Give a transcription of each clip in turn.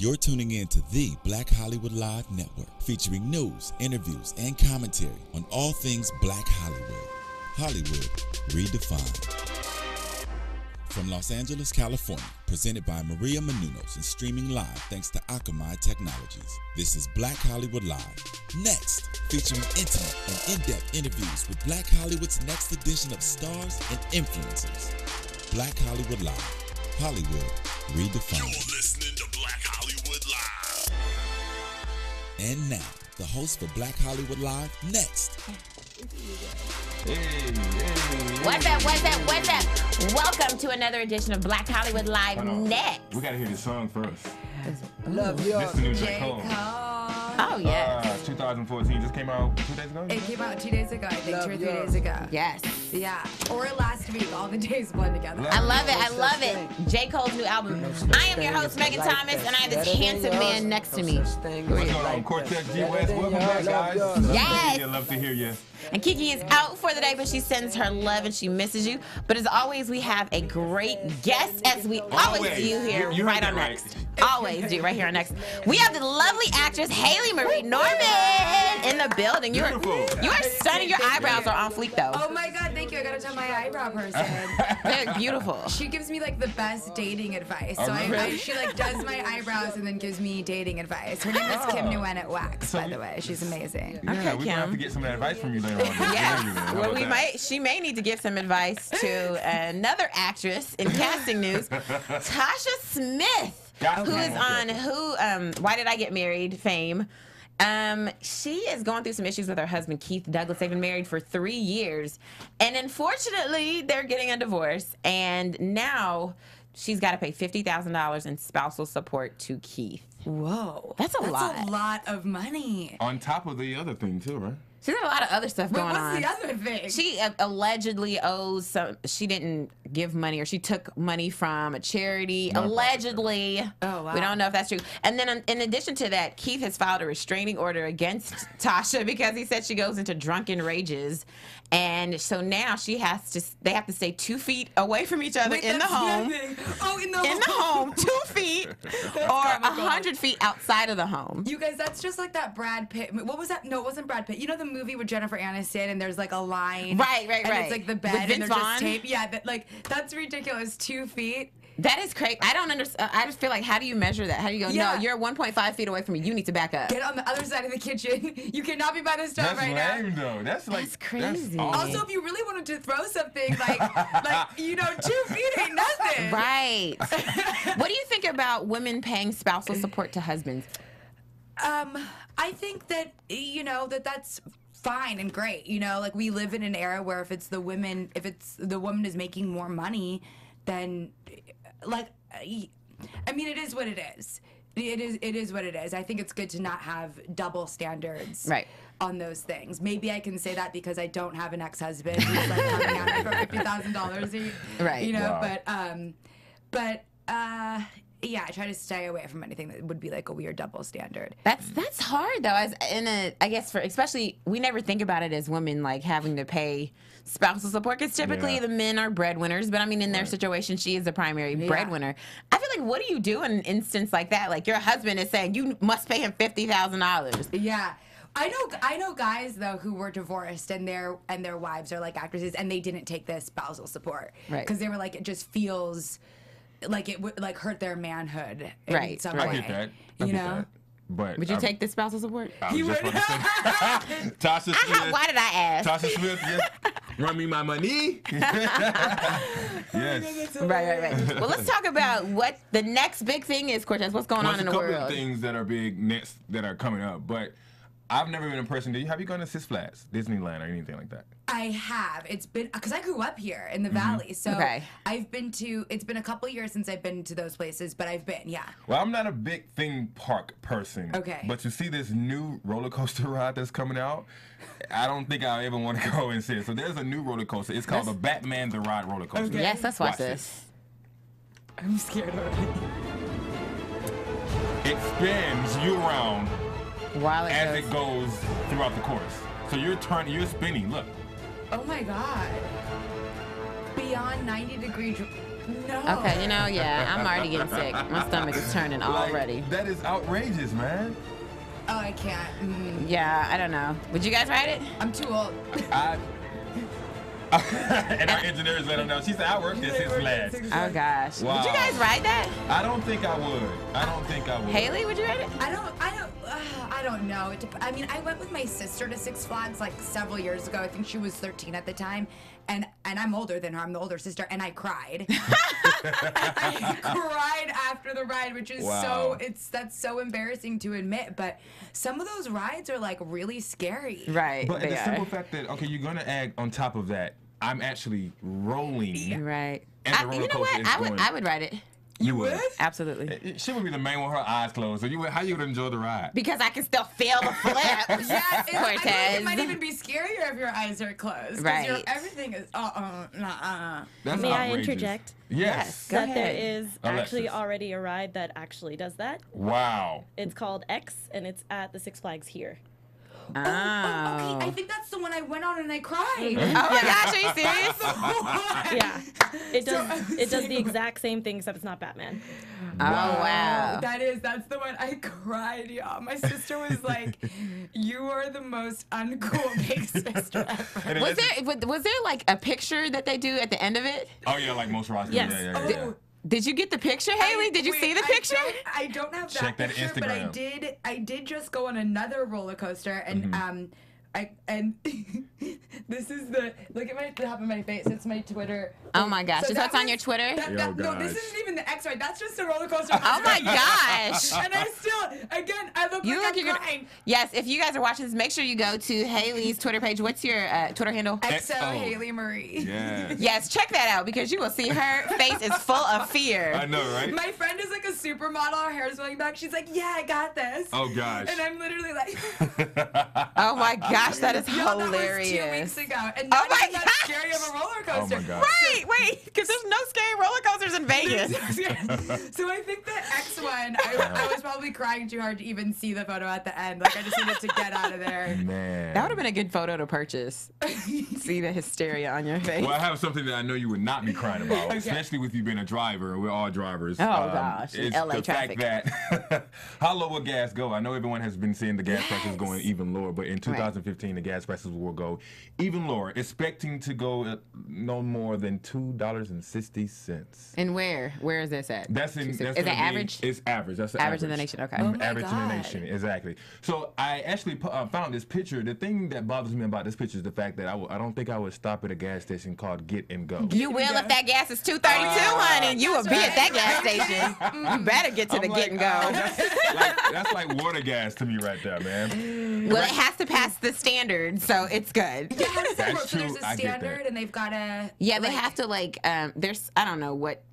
You're tuning in to the Black Hollywood Live Network, featuring news, interviews, and commentary on all things Black Hollywood. Hollywood redefined. From Los Angeles, California, presented by Maria Menounos and streaming live thanks to Akamai Technologies. This is Black Hollywood Live. Next, featuring intimate and in-depth interviews with Black Hollywood's next edition of stars and influencers. Black Hollywood Live. Hollywood redefined. You're listening to Black Hollywood Live. And now, the host for Black Hollywood Live, next. What's up? Welcome to another edition of Black Hollywood Live next. We gotta hear this song first. Love you. This is the new J. Cole. Oh, yeah. 2014 just came out 2 days ago? It came out 2 days ago, I think, 2 or 3 days ago. Yes. Yeah. Or last week. All the days blend together. I love it. J. Cole's new album. I am your host, Megan Thomas, and I have this handsome man next to me. What's going on? Cortez, G West, welcome back, guys. Yes. Love to hear you. And Kiki is out for the day, but she sends her love and she misses you. But as always, we have a great guest, as we always do here, You right on Next. Always do, right here on Next. We have the lovely actress, Hayley Marie Norman, in the building. You are stunning. Your eyebrows are on fleek, though. Oh my God, thank you. I gotta tell my eyebrow person. They're beautiful. She gives me like the best dating advice. So she like does my eyebrows and then gives me dating advice. Her name is Kim Nguyen at Wax, by the way. She's amazing. Yeah, Okay, we're gonna have to get some of that advice from you later on. Yes. Well, she may need to give some advice to another actress in casting news, Tasha Smith, who is on Why Did I Get Married fame. She is going through some issues with her husband, Keith Douglas. They've been married for 3 years, and unfortunately, they're getting a divorce. And now she's got to pay $50,000 in spousal support to Keith. Whoa. That's a lot. That's a lot of money. On top of the other thing, too, right? She's got a lot of other stuff going on. What's the other thing? She allegedly owes some. She didn't give money, or she took money from a charity. Allegedly. Oh, wow. We don't know if that's true. And then, in addition to that, Keith has filed a restraining order against Tasha because he said she goes into drunken rages, and so now they have to stay 2 feet away from each other in the home. Oh, in the home, 2 feet, or 100 feet outside of the home. You guys, that's just like that Brad Pitt. What was that? No, it wasn't Brad Pitt. You know the movie with Jennifer Aniston and there's like a line. Right. And it's like the bed With and Vince they're Vaughn? just taped. Yeah, that's ridiculous. 2 feet. That is crazy. I don't understand. I just feel like, how do you measure that? How do you go, no, you're 1.5 feet away from me. You need to back up. Get on the other side of the kitchen. You cannot be by the stove right now. That's lame, though. That's crazy. That's awful. Also, if you really wanted to throw something, 2 feet ain't nothing. Right. What do you think about women paying spousal support to husbands? I think that, that's fine and great. We live in an era where if the woman is making more money, then it is what it is. It is what it is. I think it's good to not have double standards on those things. Maybe I can say that because I don't have an ex-husband who's coming at me for $50,000 Right. But yeah, I try to stay away from anything that would be like a weird double standard. That's hard though. I guess especially we never think about it as women, like having to pay spousal support, because typically the men are breadwinners. But I mean, in their situation, she is the primary breadwinner. I feel like, what do you do in an instance like that? Like your husband is saying you must pay him $50,000. Yeah. I know guys though who were divorced and their wives are like actresses and they didn't take the spousal support because they were like, it just feels like it would hurt their manhood in some way. I get that. I get that. But would you take the spousal support? You would. Tasha Smith. Why did I ask? Tasha Smith, run me my money. Yes. Right. Well, let's talk about what the next big thing is, Cortez. What's going on in the world? There's a couple of things that are big next that are coming up, but I've never been a person. Have you gone to Six Flags, Disneyland, or anything like that? I have. It's been because I grew up here in the valley, so I've been to. It's been a couple of years since I've been to those places, but I've been. Yeah. Well, I'm not a big theme park person. Okay. But to see this new roller coaster ride that's coming out, I don't think I'll ever want to go and see it. So there's a new roller coaster. It's called the Batman the Ride roller coaster. Okay. Yes, let's watch this. I'm scared already. It spins you around as it goes throughout the course. So you're spinning. Look. Oh my God. Beyond 90 degree. No. Okay, yeah, I'm already getting sick. My stomach is turning already. That is outrageous, man. Oh, I can't. Yeah, I don't know. Would you guys ride it? I'm too old. And our engineers let them know. She said, I worked this Six Flags. Oh gosh. Wow. Would you guys ride that? I don't think I would. Haley, would you ride it? I don't know. I mean, I went with my sister to Six Flags like several years ago. I think she was 13 at the time. And I'm older than her. I'm the older sister. And I cried. I cried after the ride, which is that's so embarrassing to admit. But some of those rides are like really scary. Right. But the simple fact that, okay, you're going to add on top of that, I'm actually rolling. Right. And the roller coaster is going. I would ride it. You would? Absolutely. She would be the main one with her eyes closed. So how you would enjoy the ride? Because I can still feel the flip. Cortez. I think it might even be scarier if your eyes are closed. Right. Everything is That's May I outrageous. interject? Yes. Go That ahead. there is actually Alexis. already a ride that actually does that. Wow. It's called X, and it's at the Six Flags here. Oh, okay. I think that's the one I went on and I cried. Oh my gosh, are you serious? Yeah, it does the exact same thing except it's not Batman. Oh wow. That's the one I cried, y'all. My sister was like, "You are the most uncool big sister ever." Was there like a picture that they do at the end of it? Oh yeah, like most rosters. Yes. Yeah. Did you get the picture, Haley? Did you see the picture? I don't have that Check that picture, but Instagram. I did just go on another roller coaster and this is look at the top of my face. It's my Twitter. Oh my gosh. So that's on your Twitter? No, this isn't even the X ride. That's just a roller coaster. Oh my gosh. And I look like I'm crying. Yes, if you guys are watching this, make sure you go to Haley's Twitter page. What's your Twitter handle? XO Hayley Marie. Yeah. Yes, check that out because you will see her face is full of fear. I know, right? My friend is like a supermodel. Her hair's going back. She's like, yeah, I got this. Oh gosh. And I'm literally like, Oh my gosh, that is yo, hilarious. that was 2 weeks ago. And Oh not my even that gosh. scary of a roller coaster. Oh my gosh. Wait, because there's no scary roller coasters in Vegas. So I think the X one, I was probably crying too hard to even see the photo at the end. Like I just needed to get out of there. Man. That would have been a good photo to purchase. See the hysteria on your face. Well, I have something that I know you would not be crying about, especially with you being a driver. We're all drivers. Oh, gosh. It's LA the traffic. fact that how low will gas go? I know everyone has been seeing the gas prices going even lower, but in 2015, the gas prices will go even lower, expecting to go at no more than $2.60. And where? Where is this at? That's in. That's is it gonna be- average? It's average. That's the Average in the nation, okay. Oh my average in the God. nation, exactly. So I actually found this picture. The thing that bothers me about this picture is the fact that I don't think I would stop at a gas station called Get and Go. You will if that gas is $2.32, honey. You will be at that gas station. You better get to the I'm get and go. That's like water gas to me right there, man. Well, it has to pass the standard, so it's good. Yeah, how does that That's work? So true. there's a I get that. standard and they've got to. Yeah, they have to there's I don't know what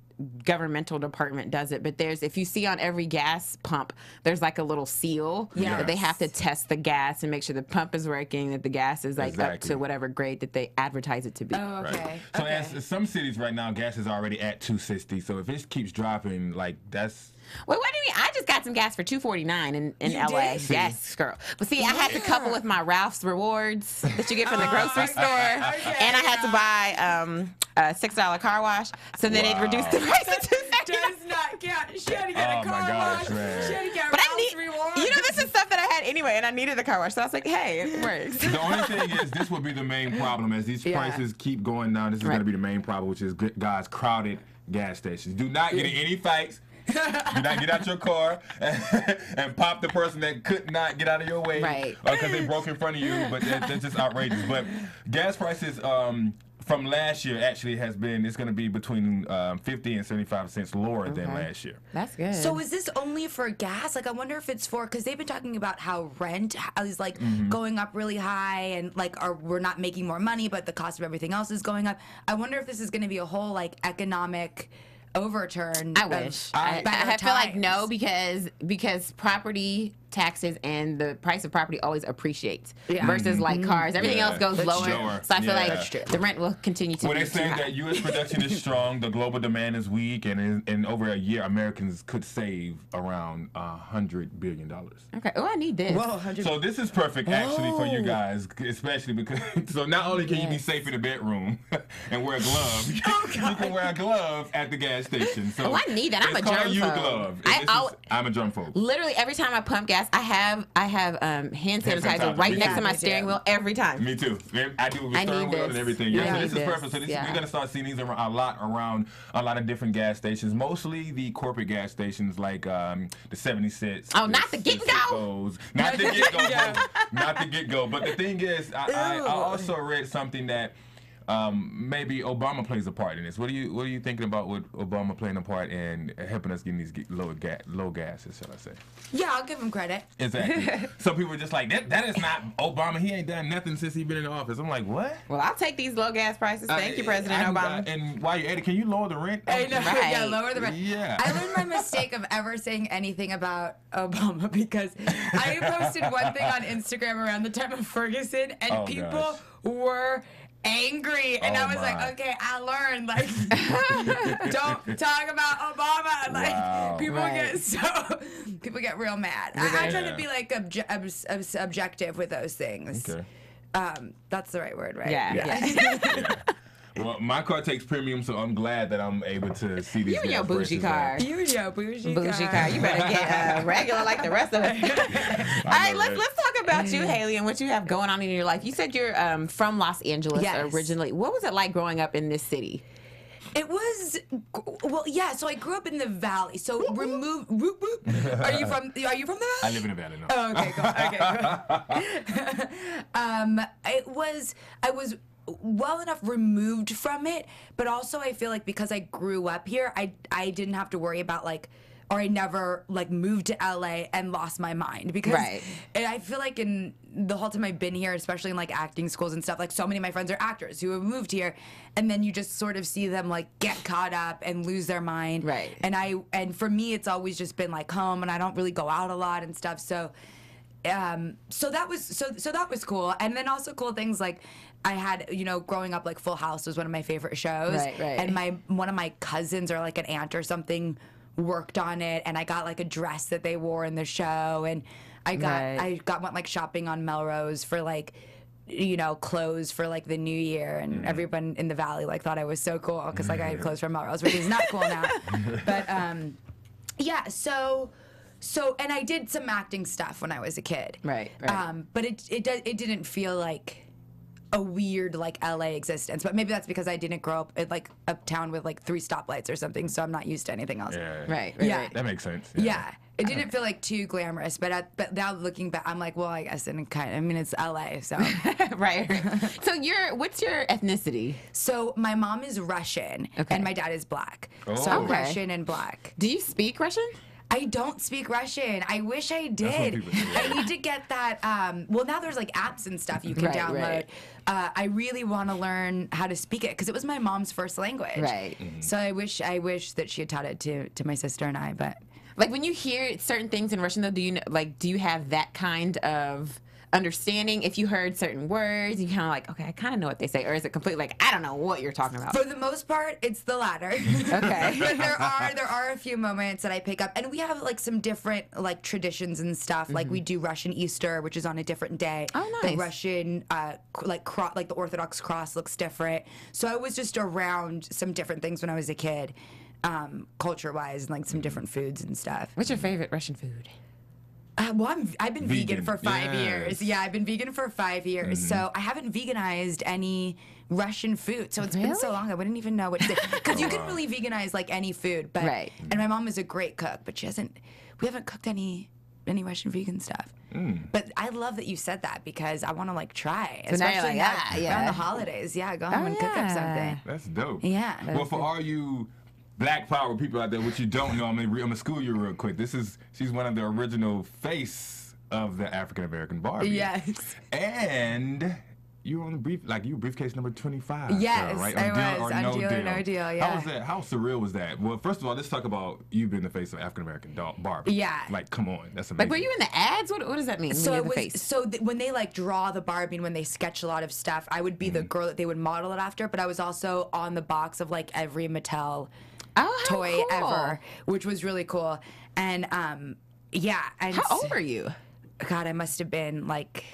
governmental department does it, but if you see on every gas pump, there's like a little seal that they have to test the gas and make sure the pump is working, that the gas is like up to whatever grade that they advertise it to be. Oh, okay. Right. So okay. as some cities right now, gas is already at $2.60. So if it keeps dropping, like that's. Wait, what do you mean? I just got some gas for $2.49 in LA. did? Yes, girl. But see, I had to couple with my Ralph's rewards that you get from the grocery store, and I had to buy a $6 car wash. So then it reduced the price to $2.79. Does not count. She had to get a car gosh, wash. man. She had to get But Ralph's rewards. this is stuff that I had anyway, and I needed a car wash. So I was like, hey, it works. The only thing is, this will be the main problem as these prices keep going down. This is going to be the main problem, which is guys crowded gas stations. Do not get in any fights. Do not get out your car and pop the person that could not get out of your way, Right? Because they broke in front of you. But that's just outrageous. But gas prices from last year actually it's going to be between 50 and 75 cents lower than last year. That's good. So is this only for gas? Like, I wonder if it's for, because they've been talking about how rent is like going up really high, and like we're not making more money, but the cost of everything else is going up. I wonder if this is going to be a whole like economic overturn. I wish. I feel like no, because property taxes and the price of property always appreciates versus like cars. Everything else goes lower. Sure. So I feel like the rent will continue to be they're saying too high. that U.S. production is strong, the global demand is weak, and in over a year, Americans could save around $100 billion. Okay. Oh, I need this. Whoa, 100. So this is perfect actually for you guys, especially because so not only can you be safe in the bedroom and wear a glove, you can wear a glove at the gas station. So I need that. I'm a germaphobe. You glove. I'm a germaphobe. Literally every time I pump gas, I have hand sanitizer right next to my steering wheel every time. Me too. I do with steering wheel and everything. Yeah, so this is perfect. So you're gonna start seeing these around a lot of different gas stations. Mostly the corporate gas stations like the 76. Oh, not the Get Go. Not the Get Go. Not the Get Go. But the thing is, I also read something that maybe Obama plays a part in this. What are you thinking about with Obama playing a part in helping us getting these low gases, shall I say? Yeah, I'll give him credit. Exactly. Some people are just like, that is not Obama. He ain't done nothing since he been in the office. I'm like, what? Well, I'll take these low gas prices. Thank you, President Obama. And while you're at it, can you lower the rent? I know. Right. Yeah, lower the rent. Yeah. I learned my mistake of ever saying anything about Obama because I posted one thing on Instagram around the time of Ferguson, and people were angry, and I was like, okay, I learned, like, don't talk about Obama. Like, people get real mad. I try to be like objective with those things. Okay. That's the right word, right? Yeah. Well, my car takes premium, so I'm glad that I'm able to see these. You and your bougie car. You and your bougie car. You better get regular like the rest of us. All right, let's talk about you, Hayley, and what you have going on in your life. You said you're from Los Angeles originally. What was it like growing up in this city? It was, well, yeah. So I grew up in the Valley. So remove. Whoop, whoop. Are you from the Valley? I live in the Valley. No. Oh, okay, cool. Okay, cool. I was well enough removed from it, but also I feel like because I grew up here, I didn't have to worry about or I never moved to LA and lost my mind because I feel like in the whole time I've been here, especially in acting schools and stuff, so many of my friends are actors who have moved here, and then you just sort of see them get caught up and lose their mind. Right. And for me, it's always just been home, and I don't really go out a lot and stuff. So that was cool. And then also cool things I had, growing up, Full House was one of my favorite shows. Right. And one of my cousins or an aunt or something worked on it, and I got a dress that they wore in the show, and I went shopping on Melrose for clothes for the new year, and everyone in the Valley I thought I was so cool because I had clothes from Melrose, which is not cool now. But yeah, so and I did some acting stuff when I was a kid. Right. But it didn't feel like a weird LA existence, but maybe that's because I didn't grow up at a town with 3 stoplights or something, so I'm not used to anything else. Yeah. Right. That makes sense. Yeah. It didn't feel too glamorous, but now looking back, I'm well, I guess it's LA, so. Right. So what's your ethnicity? So my mom is Russian, and my dad is black. Oh. So I'm Russian and black. Do you speak Russian? I don't speak Russian. I wish I did. I need to get that. Well, now there's apps and stuff you can download. Right. I really want to learn how to speak it because it was my mom's first language. Right. Mm-hmm. So I wish that she had taught it to my sister and I. But when you hear certain things in Russian, though, do you have that kind of understanding? If you heard certain words, you kind of okay, I kind of know what they say, or is it completely I don't know what you're talking about? For the most part, it's the latter. Okay. But there are a few moments that I pick up, and we have some different traditions and stuff. We do Russian Easter, which is on a different day. Oh, nice. The Russian the Orthodox cross looks different. So I was just around some different things when I was a kid, culture-wise, and some different foods and stuff. What's your favorite Russian food? Well, I've been vegan for 5 years. Yeah, I've been vegan for 5 years. So I haven't veganized any Russian food. So it's been so long I wouldn't even know what to say. Because you can really veganize any food. But, right. And my mom is a great cook, but we haven't cooked any Russian vegan stuff. But I love that you said that because I want to try. So especially now you're around the holidays. Yeah, go home and cook up something. That's dope. Yeah. Well, for all you Black Power people out there, what you don't know, I'm gonna school you real quick. She's one of the original face of the African American Barbie. Yes. And you were on the briefcase number 25. Yes, right? I Deal was or on No Deal or No Deal. Yeah. How was that? How surreal was that? Well, first of all, let's talk about you being the face of African American Barbie. Yeah. Like, come on, that's amazing. Like, were you in the ads? What does that mean? So when it you're the was face? when they like draw the Barbie and when they sketch a lot of stuff, I would be the girl that they would model it after. But I was also on the box of like every Mattel toy cool. ever, which was really cool. And yeah. And How old were you? God, I must have been like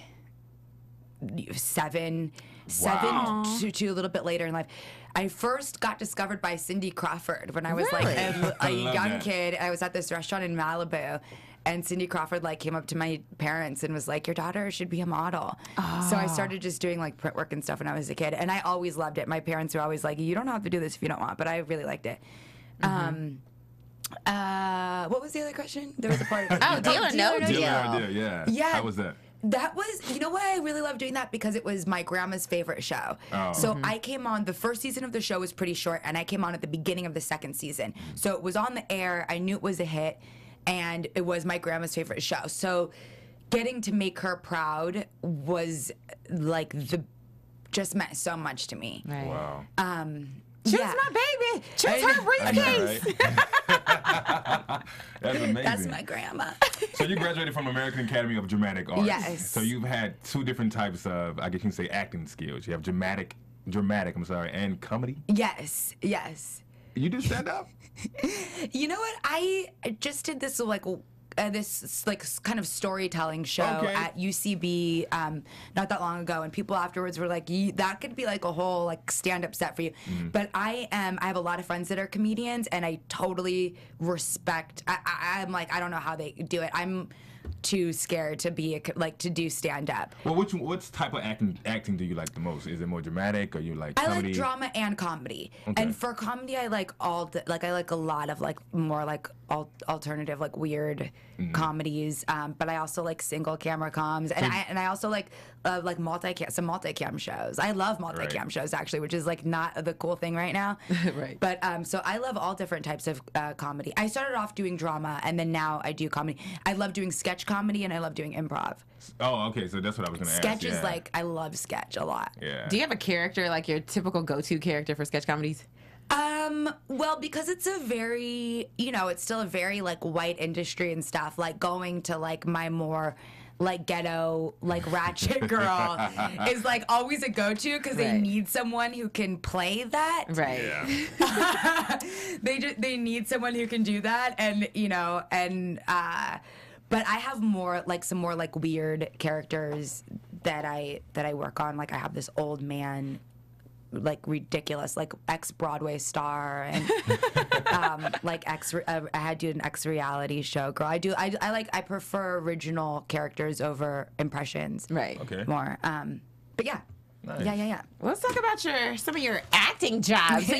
7 to a little bit later in life. I first got discovered by Cindy Crawford when I was like a young kid. I was at this restaurant in Malibu, and Cindy Crawford like came up to my parents and was like, "Your daughter should be a model." So I started just doing like print work and stuff when I was a kid, and I always loved it. My parents were always like, "You don't have to do this if you don't want," but I really liked it. What was the other question? There was a part. Deal or No Deal. Deal or No Deal, yeah. Yeah. How was that? That was, you know what, I really loved doing that because it was my grandma's favorite show. So I came on, the first season of the show was pretty short, and I came on at the beginning of the second season. So it was on the air, I knew it was a hit, and it was my grandma's favorite show. So getting to make her proud was like just meant so much to me. Right. Wow. Choose my baby. Choose her briefcase. That's amazing. That's my grandma. So you graduated from American Academy of Dramatic Arts. Yes. So you've had two different types of, I guess you can say, acting skills. You have dramatic, and comedy. Yes. You do stand up? You know what? I just did this this kind of storytelling show at UCB not that long ago, and people afterwards were like, that could be like a whole like stand-up set for you. But I have a lot of friends that are comedians, and I totally respect. I'm like, I don't know how they do it. I'm too scared to be to do stand-up. Well, what type of acting do you like the most? Is it more dramatic, or you like comedy? I like drama and comedy. Okay. And for comedy, I like I like a lot of like more like alternative, like weird comedies. But I also like single camera comms, and I also like some multicam shows. I love multicam shows actually, which is like not the cool thing right now. Right. But so I love all different types of comedy. I started off doing drama, and then now I do comedy. I love doing sketch comedy, and I love doing improv. Oh, okay. So that's what I was going to ask. Sketch is like, I love sketch a lot. Yeah. Do you have a character, like your typical go-to character for sketch comedies? Well, because it's a very, it's still a very like white industry and stuff, like going to like my more like ghetto, like ratchet girl is like always a go-to because they need someone who can play that. Right. Yeah. They need someone who can do that, and but I have some more like weird characters that I work on. Like I have this old man, like ridiculous, like ex-Broadway star, and I had to do an ex-reality show girl. I prefer original characters over impressions. Right. Okay. More. But yeah. Nice. Yeah. Well, let's talk about some of your acting jobs. So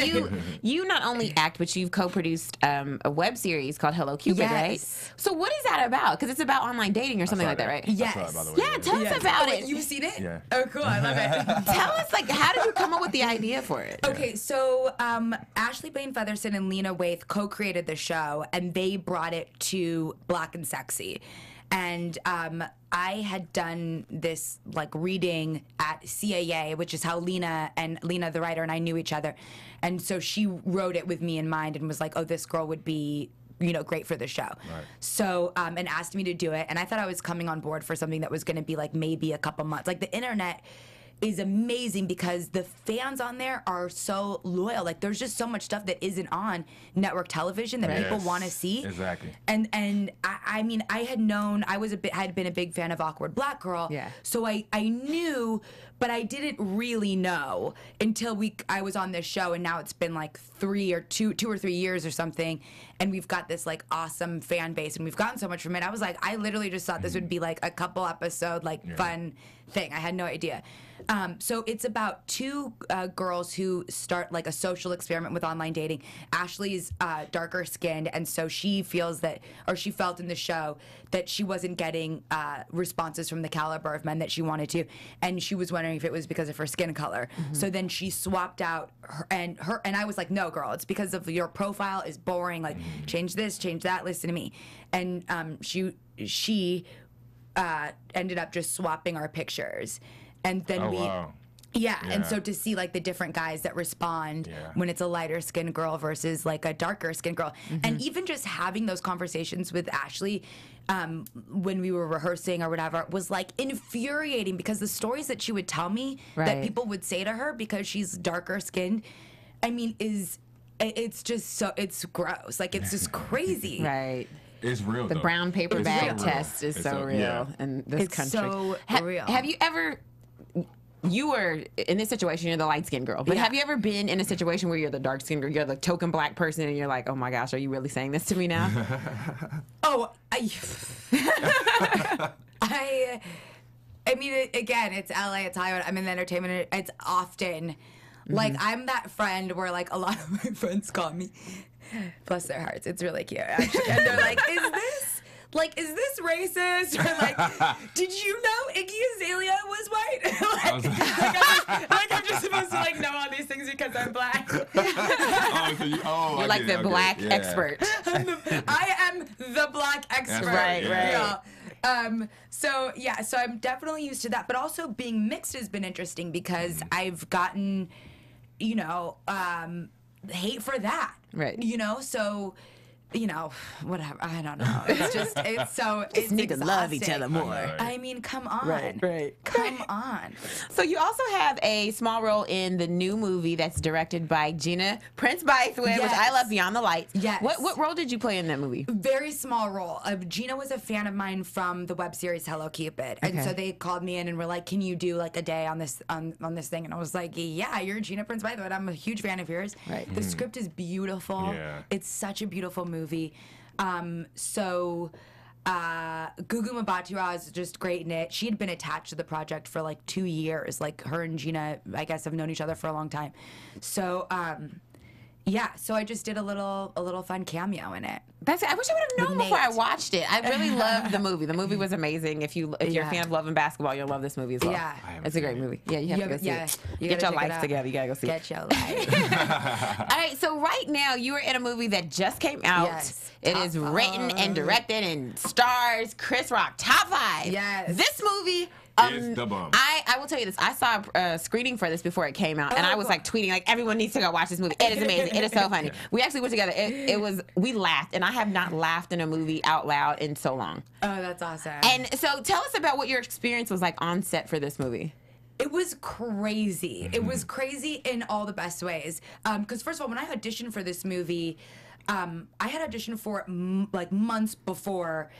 you not only act, but you've co-produced a web series called Hello Cupid, right? Yes. So what is that about? Because it's about online dating or something like that, right? Yes. I saw it, by the way. Yeah, tell us about it. You've seen it? Yeah. Oh, cool. I love it. Tell us, like, how did you come up with the idea for it? Okay, so Ashley Bain Featherson and Lena Waithe co-created the show, and they brought it to Black and Sexy. And I had done this like reading at CAA, which is how Lena, the writer, and I knew each other. And so she wrote it with me in mind and was like, oh, this girl would be, great for the show. Right. So, and asked me to do it. And I thought I was coming on board for something that was going to be like maybe a couple months. Like the internet is amazing because the fans on there are so loyal. Like there's just so much stuff that isn't on network television that people want to see. Exactly. And I mean, I had been a big fan of Awkward Black Girl. Yeah. So I knew, but I didn't really know until I was on this show, and now it's been like 2 or 3 years or something, and we've got this like awesome fan base, and we've gotten so much from it. I was like, I literally just thought this would be like a couple episode fun thing. I had no idea. So it's about two girls who start like a social experiment with online dating. Ashley's darker skinned, and so she feels that, or she felt in the show that she wasn't getting responses from the caliber of men that she wanted to, and she was wondering if it was because of her skin color. So then she swapped out her, and I was like, no, girl, it's because of your profile is boring. Like, change this, change that. Listen to me. And she ended up just swapping our pictures. And then Yeah, and so to see like the different guys that respond when it's a lighter skinned girl versus like a darker skinned girl, and even just having those conversations with Ashley when we were rehearsing or whatever was like infuriating, because the stories that she would tell me that people would say to her because she's darker skinned, I mean, it's just so, it's gross. Like, it's just crazy. Right. It's real. The brown paper bag test is so real in this country. So real. Have you ever? You were in this situation, you're the light-skinned girl. But have you ever been in a situation where you're the dark-skinned girl, you're the token black person, and you're like, oh my gosh, are you really saying this to me now? I mean, again, it's LA, it's Hollywood, I'm in the entertainment, it's often, like, I'm that friend where, like, a lot of my friends call me, bless their hearts, it's really cute, actually, and they're like, is this racist? Or like, did you know Iggy Azalea was white? I'm just supposed to like know all these things because I'm black. You're like the black expert. I am the black expert. Right. Yeah. So I'm definitely used to that. But also being mixed has been interesting because I've gotten, hate for that. Right. So. Whatever. I don't know. It's just, it's need to love each other more. I mean, come on. Right. Come on. So you also have a small role in the new movie that's directed by Gina Prince Bythewood, which I love, Beyond the Lights. Yes. What role did you play in that movie? Very small role. Gina was a fan of mine from the web series Hello Cupid, and so they called me in and were like, "Can you do like a day on this on this thing?" And I was like, "Yeah, you're Gina Prince Bythewood. I'm a huge fan of yours." Right. The script is beautiful. Yeah. It's such a beautiful movie. Gugu Mbatha is just great in it. She had been attached to the project for like 2 years. Like, her and Gina, I guess, have known each other for a long time. So, so I just did a little fun cameo in it. I wish I would have known before I watched it. I really loved the movie. The movie was amazing. If you're a fan of Love and Basketball, you'll love this movie as well. Yeah. It's a great movie. Yeah, you have to go see it. Get your life together. You gotta go see it. Get your life. All right, so right now you are in a movie that just came out. Yes. It is written and directed and stars Chris Rock. Top 5. Yes. This movie. It's the bomb. I will tell you this. I saw a screening for this before it came out, and I was like tweeting like, everyone needs to go watch this movie. It is amazing. It is so funny. We actually went together. We laughed, and I have not laughed in a movie out loud in so long. Oh, that's awesome. And so tell us about what your experience was like on set for this movie. It was crazy. It was crazy in all the best ways. Because first of all, when I auditioned for this movie, I had auditioned for it like months before.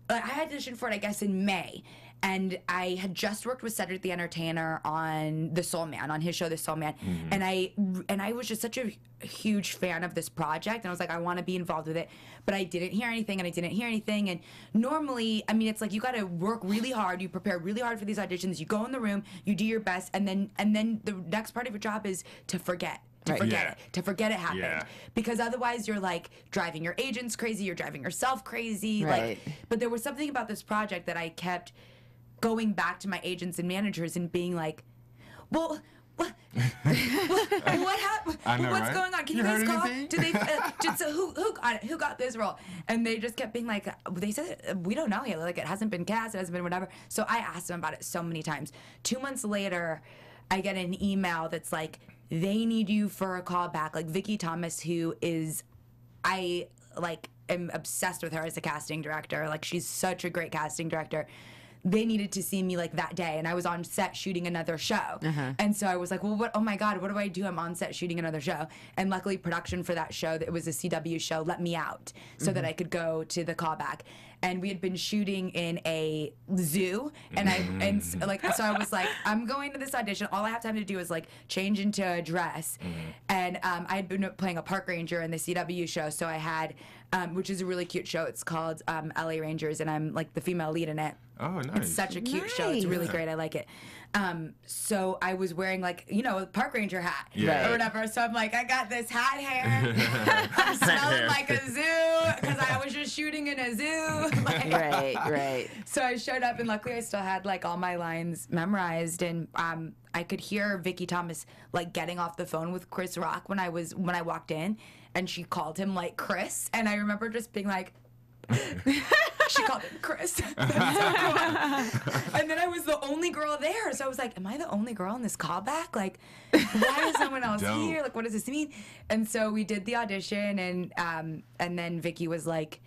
I had auditioned for it, I guess, in May. And I had just worked with Cedric the Entertainer on The Soul Man, on his show The Soul Man, and I was just such a huge fan of this project, and I was like, I want to be involved with it, but I didn't hear anything, and normally, I mean, it's like you got to work really hard, you prepare really hard for these auditions, you go in the room, you do your best, and then the next part of your job is to forget. To forget it happened. Because otherwise you're like driving your agents crazy, you're driving yourself crazy. Right. But there was something about this project that I kept going back to my agents and managers and being like, well, what happened? What's going on? Can you guys call? Did they? Who got it? Who got this role? And they just kept being like, they said we don't know yet. Like, it hasn't been cast. It hasn't been whatever. So I asked them about it so many times. 2 months later, I get an email that's like, they need you for a call back. Like, Vicky Thomas, who is, I like am obsessed with her as a casting director. Like, she's such a great casting director. They needed to see me like that day, and I was on set shooting another show. And so I was like, well, what? Oh my God, what do I do? I'm on set shooting another show. And luckily, production for that show, it was a CW show, let me out so that I could go to the callback. And we had been shooting in a zoo, so I was like, I'm going to this audition. All I have time to do is like change into a dress. And I had been playing a park ranger in the CW show, so I had, which is a really cute show. It's called LA Rangers, and I'm like the female lead in it. Oh, nice. It's such a cute show. It's really great. I like it. So I was wearing like, a park ranger hat or whatever. So I'm like, I got this hat hair. I'm smelling like a zoo because I was just shooting in a zoo. Right. So I showed up, and luckily I still had like all my lines memorized, and I could hear Vicky Thomas like getting off the phone with Chris Rock when I walked in, and she called him like Chris, and I remember just being like, She called him Chris. And then I was the only girl there, so I was like, am I the only girl in this callback? Like, why is someone else here? Like, what does this mean? And so we did the audition, and then Vicky was like,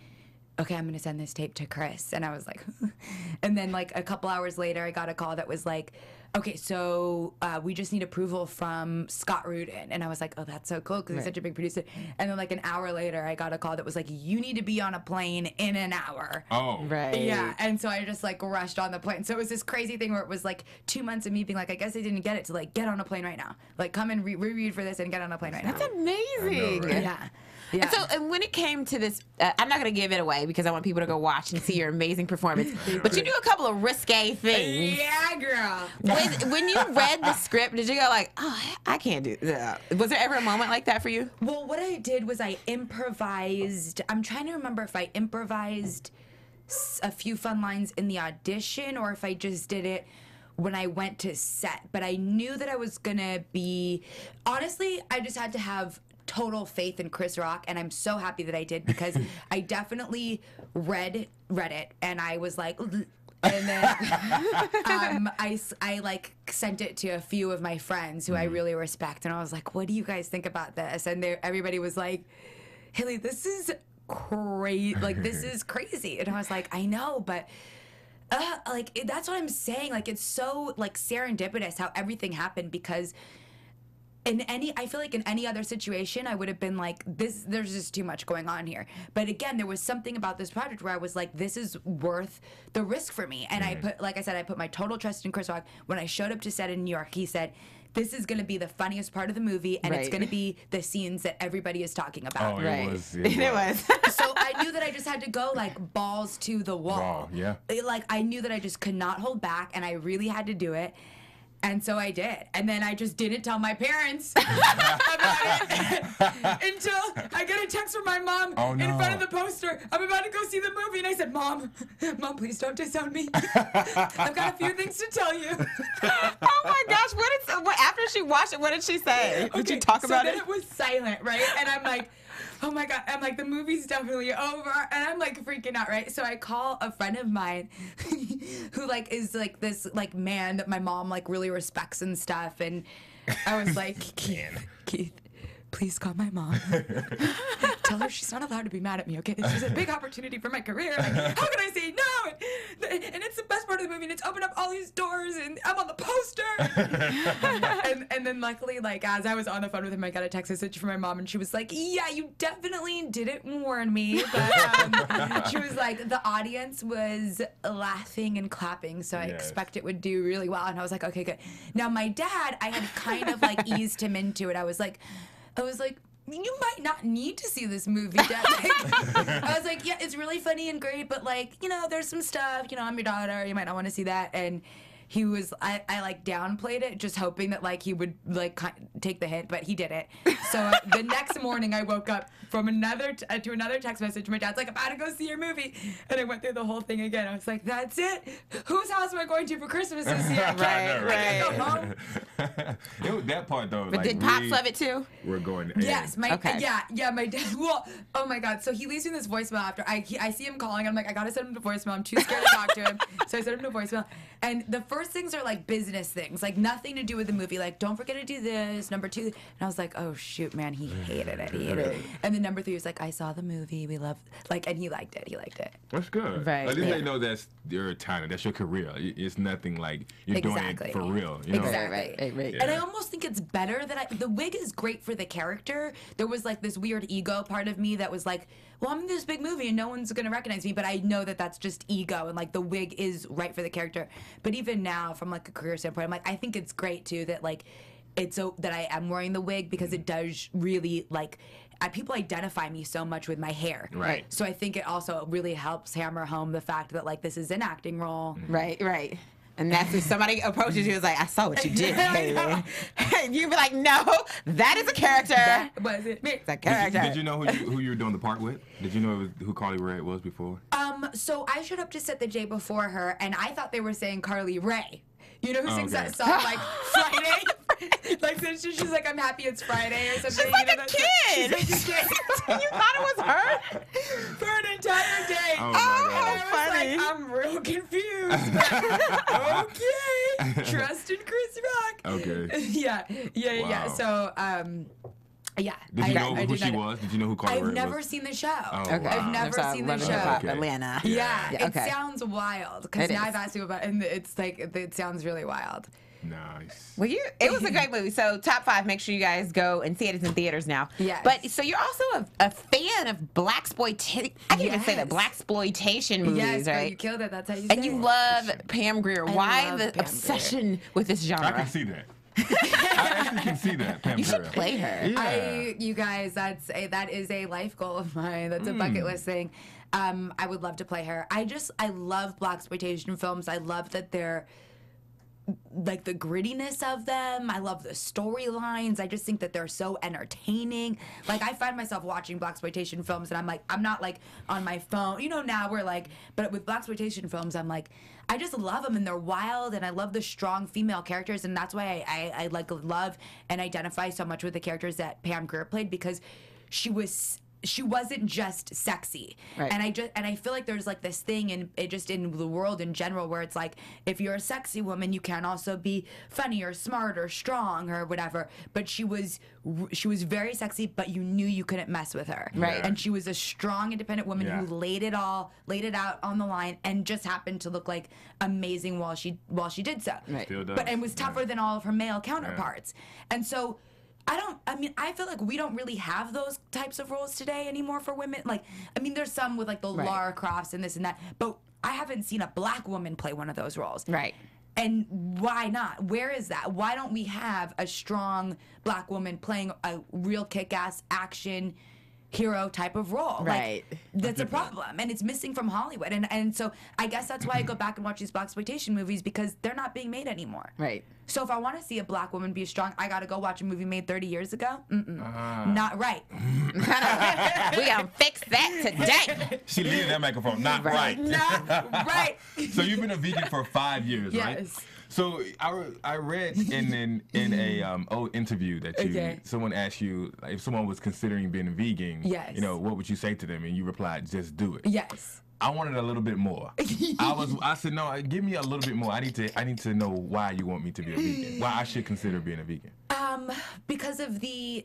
okay, I'm going to send this tape to Chris. And I was like, and then like a couple hours later, I got a call that was like, okay, so we just need approval from Scott Rudin. And I was like, oh, that's so cool because he's such a big producer. And then like an hour later, I got a call that was like, you need to be on a plane in an hour. Oh. Right. Yeah. And so I just like rushed on the plane. So it was this crazy thing where it was like 2 months of me being like, I guess I didn't get it, to like get on a plane right now. Like come and reread for this and get on a plane right now. That's amazing. Know, right? Yeah. And so, and when it came to this, I'm not going to give it away because I want people to go watch and see your amazing performance. But you do a couple of risque things. Yeah, girl. When you read the script, did you go like, oh, I can't do that? Was there ever a moment like that for you? Well, what I did was I improvised. I'm trying to remember if I improvised a few fun lines in the audition or if I just did it when I went to set. But I knew that I was going to be, honestly, I just had to have total faith in Chris Rock, and I'm so happy that I did because I definitely read it, and I was like, and then I like sent it to a few of my friends who I really respect, and I was like, what do you guys think about this? And everybody was like, Hayley, this is crazy, like this is crazy, and I was like, I know, but like that's what I'm saying, like it's so like serendipitous how everything happened because I feel like in any other situation, I would have been like, there's just too much going on here. But again, there was something about this project where I was like, this is worth the risk for me. And I put my total trust in Chris Rock. When I showed up to set in New York, he said, this is going to be the funniest part of the movie, and it's going to be the scenes that everybody is talking about. Oh, Right. it was. It was. So I knew that I just had to go like balls to the wall. Wow, yeah. Like I knew that I just could not hold back, and I really had to do it. And so I did. And then I just didn't tell my parents about it until I get a text from my mom in front of the poster. I'm about to go see the movie. And I said, Mom, please don't disown me. I've got a few things to tell you. Oh my gosh, after she watched it, what did she say? Did you talk about so it? then it was silent, right? And I'm like, oh my God, I'm like, the movie's definitely over. And I'm like freaking out, right? So I call a friend of mine who like is like this like man that my mom like really respects and stuff. And I was like, Keith, please call my mom. Tell her she's not allowed to be mad at me, okay? This is a big opportunity for my career. Like, how can I say no? And it's the best part of the movie, and it's opened up all these doors, and I'm on the poster. and then luckily, like, as I was on the phone with him, I got a text message from my mom, and she was like, yeah, you definitely didn't warn me. But she was like, the audience was laughing and clapping, so I expect it would do really well. And I was like, okay, good. Now, my dad, I had kind of, like, eased him into it. I was like, you might not need to see this movie, Dad. I was like, yeah, it's really funny and great, but like, you know, there's some stuff, you know, I'm your daughter, you might not want to see that. And he was, I like downplayed it, just hoping that like he would like take the hint, but he didn't. So the next morning I woke up from another text message. My dad's like, about to go see your movie. And I went through the whole thing again. I was like, that's it? Whose house am I going to for Christmas this year? Right. Go home. It was that part though. But like, did Pops love it too? We're going. Yes, my dad. Well, oh my God. So he leaves me this voicemail after I see him calling. I'm like, I gotta send him to voicemail. I'm too scared to talk to him, so I sent him to voicemail. And the first things are like business things, like nothing to do with the movie. Like, don't forget to do this. Number 2, and I was like, oh shoot, man, he hated it. And then number 3 was like, I saw the movie. We love and he liked it. That's good. Right. At least they know that's your talent. That's your career. It's nothing like you're doing it for real. You know? Exactly. Right. And I almost think it's better that the wig is great for the character. There was like this weird ego part of me that was like, well, I'm in this big movie and no one's gonna recognize me, but I know that that's just ego and like the wig is right for the character. But even now, from like a career standpoint, I'm like, I think it's great too that like it's so that I am wearing the wig because it does really like. People identify me so much with my hair. Right. So I think it also really helps hammer home the fact that like this is an acting role. Right. And that's if somebody approaches you, is like, I saw what you did, Hayley. And you be like, no, that is a character. That wasn't me. It's a character. Did you know who you were doing the part with? Did you know who Carly Rae was before? So I showed up to set the day before her, and I thought they were saying Carly Rae. You know who sings that song like Friday? Like she's like, I'm happy it's Friday or something. She's like you know, a kid. She's like a kid. You thought it was her? For an entire day. Oh, my God. And I I'm real confused. Okay. Trust in Chris Rock. Okay. Yeah. So, yeah. Did you know who she was? Did you know who Carly Rae was? I've never seen the show. Oh, Okay. wow. I've never seen the show. Hip-hop Atlanta. Yeah, Yeah, it okay. sounds wild because It now is. I've asked you about, and it's like it sounds really wild. Nice. Well, it was a great movie. So top 5, make sure you guys go and see it. It's in theaters now. Yes. But so you're also a fan of Blaxploitation. I can't even say that. Blaxploitation movies, Yes, girl, right? you killed it. That's how you say And you it. love Pam Grier. Why love the Pam obsession with this genre? I can see that. I actually can see that. Pam You should Grier. play her. Yeah. You guys, that is a life goal of mine. That's a bucket list thing. I would love to play her. I love Blaxploitation films. I love that they're like the grittiness of them. I love the storylines. I just think that they're so entertaining. Like I find myself watching Blaxploitation films and I'm not like on my phone. You know, now we're like, but with Blaxploitation films, I'm like, I just love them and they're wild and I love the strong female characters and that's why I like love and identify so much with the characters that Pam Grier played because she wasn't just sexy. Right. And I feel like there's like this thing in the world in general where it's like if you're a sexy woman you can also be funny or smart or strong or whatever, but she was very sexy but you knew you couldn't mess with her. Right. And she was a strong independent woman Yeah. who laid it out on the line and just happened to look like amazing while she did so. Right. Still does. But and was tougher than all of her male counterparts. And so I feel like we don't really have those types of roles today anymore for women. Like, I mean, there's some with like the Right. Lara Crofts and this and that, but I haven't seen a black woman play one of those roles. Right. And why not? Where is that? Why don't we have a strong black woman playing a real kick-ass action hero type of role? Right. Like, that's a problem, and it's missing from Hollywood. And so I guess that's why I go back and watch these Blaxploitation movies because they're not being made anymore. Right. So if I want to see a black woman be strong, I gotta go watch a movie made 30 years ago. Not right. We gonna fix that today. She leaving that microphone. Not right. Not right. So you've been a vegan for 5 years, right? Yes. So I read in a old interview that someone asked you like, if someone was considering being a vegan, Yes. you know, what would you say to them? And you replied, just do it. Yes. I wanted a little bit more. I said, no, give me a little bit more. I need to know why you want me to be a vegan. Why I should consider being a vegan. Because of I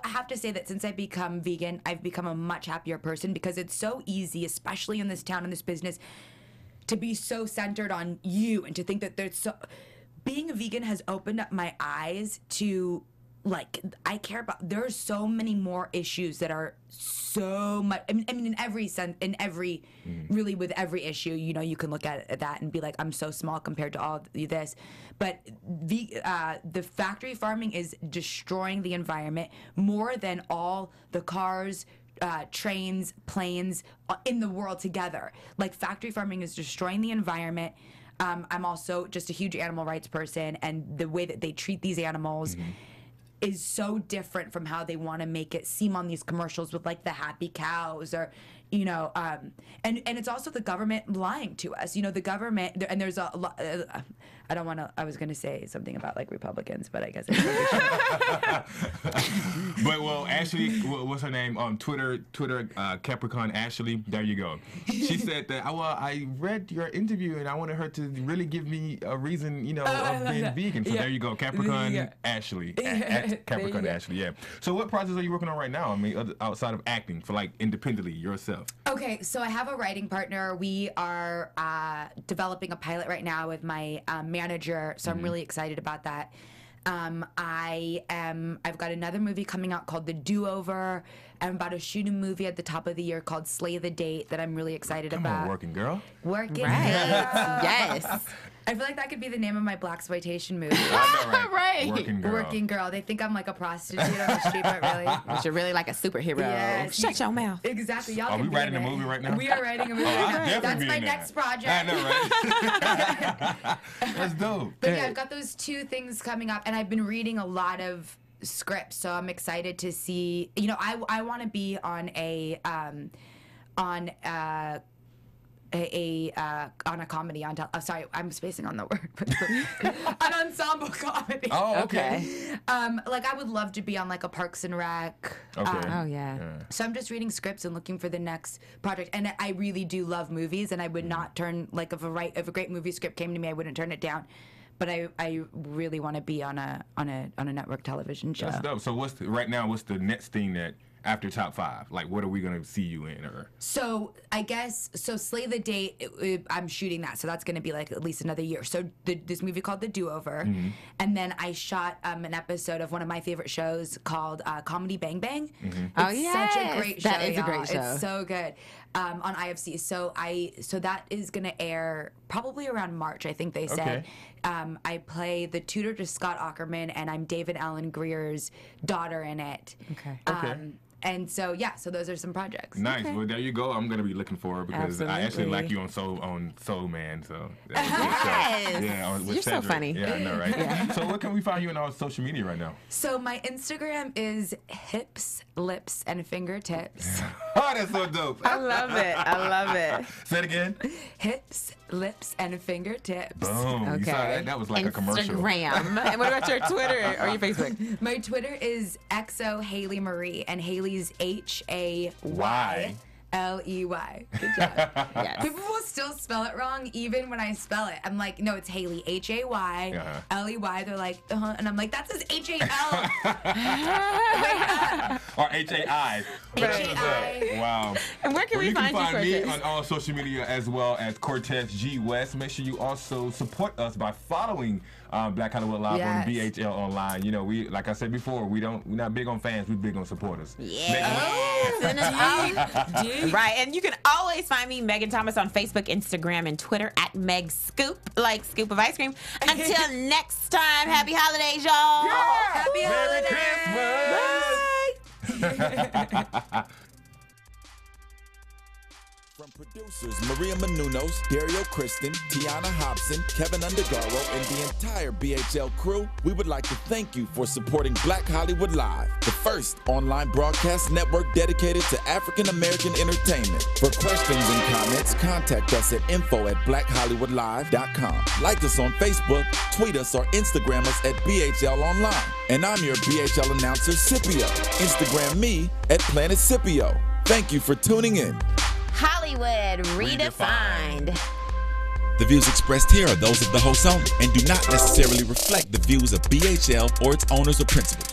have to say that since I've become vegan, I've become a much happier person because it's so easy, especially in this town, in this business, to be so centered on you and to think that being a vegan has opened up my eyes to like I care about. There's so many more issues that are so much. I mean, in every sense, really with every issue, you can look at that and be like, I'm so small compared to all this. But the factory farming is destroying the environment more than all the cars, trains, planes in the world together. Like factory farming is destroying the environment. I'm also just a huge animal rights person, and the way that they treat these animals is so different from how they want to make it seem on these commercials with like the happy cows or and it's also the government lying to us. The government, and there's a lot. I don't want to. I was going to say something about like Republicans, but I guess. But well, Ashley, what's her name on Twitter? Capricorn Ashley. There you go. She said that. Well, I read your interview and I wanted her to really give me a reason, of being vegan. So there you go, Capricorn Ashley. At Capricorn Ashley. Yeah. So what projects are you working on right now? I mean, outside of acting, for like independently yourself. Okay, so I have a writing partner. We are developing a pilot right now with my manager, so I'm really excited about that. I've got another movie coming out called The Do-Over. I'm about to shoot a movie at the top of the year called Slay the Date that I'm really excited Come about. on, working girl. Working Right. Girl. Yes. I feel like that could be the name of my Blaxploitation movie. Right. Working girl. Working Girl. They think I'm like a prostitute on the street, but really. But you're really like a superhero. Yes. Shut your mouth. Exactly. Y'all Are can we be writing in a it. movie right now? We are writing a movie. I should definitely That's be my in there. next project. I know, right? That's dope. But yeah, I've got those two things coming up, and I've been reading a lot of scripts, so I'm excited to see. I want to be on a on a comedy on sorry, I'm spacing on the word. An ensemble comedy. Oh, okay. Like I would love to be on like a Parks and Rec. Okay. Oh yeah. So I'm just reading scripts and looking for the next project. And I really do love movies, and I would not turn like if a great movie script came to me, I wouldn't turn it down. But I really want to be on a network television show. That's dope. So what's the next thing that after top 5? Like, what are we gonna see you in? Or so I guess Slay the Date. I'm shooting that, so that's gonna be like at least another year. So this movie called The Do-Over, and then I shot an episode of one of my favorite shows called Comedy Bang Bang. Oh It's yeah, such a great show. That is a great show. It's so good. On IFC. So that is gonna air probably around March, I think they said. Okay. I play the tutor to Scott Aukerman, and I'm David Allen Greer's daughter in it. Okay. And so those are some projects. nice. Well, there you go. I'm gonna be looking for it because I actually like you on Soul Man. So yeah, with You're so Cedric. funny. Yeah, I know, right? So where can we find you on all social media right now? So my Instagram is hips, lips, and fingertips. Oh, that's so dope. I love it. I love it. Say it again. Hips, lips, and fingertips. Boom. You saw that? That was like a commercial. Instagram. And what about your Twitter or your Facebook? My Twitter is XO Hayley Marie, and Hayley's HAYLEY. Good job. Yes. People will still spell it wrong even when I spell it. I'm like, no, it's Hayley, HAYLEY. They're like, and I'm like, that says HAL. Or HAI. HAI. Wow. And where can we find you, You can find me Cortez? on all social media as well as Cortez G West. Make sure you also support us by following Black Hollywood Live on BHL Online. You know, we, like I said before, we're not big on fans, we're big on supporters. Right, and you can always find me, Megan Thomas, on Facebook, Instagram, and Twitter at Meg Scoop, like scoop of ice cream. Until next time, happy holidays, y'all. Happy holidays. Bye. From producers Maria Menounos, Dario Kristen, Tiana Hobson, Kevin Undergaro, and the entire BHL crew, we would like to thank you for supporting Black Hollywood Live, the first online broadcast network dedicated to African American entertainment. For questions and comments, contact us at info@blackhollywoodlive.com. Like us on Facebook, tweet us, or Instagram us at BHL Online. And I'm your BHL announcer, Scipio. Instagram me at Planet Scipio. Thank you for tuning in. Hollywood redefined. The views expressed here are those of the host only and do not necessarily reflect the views of BHL or its owners or principals.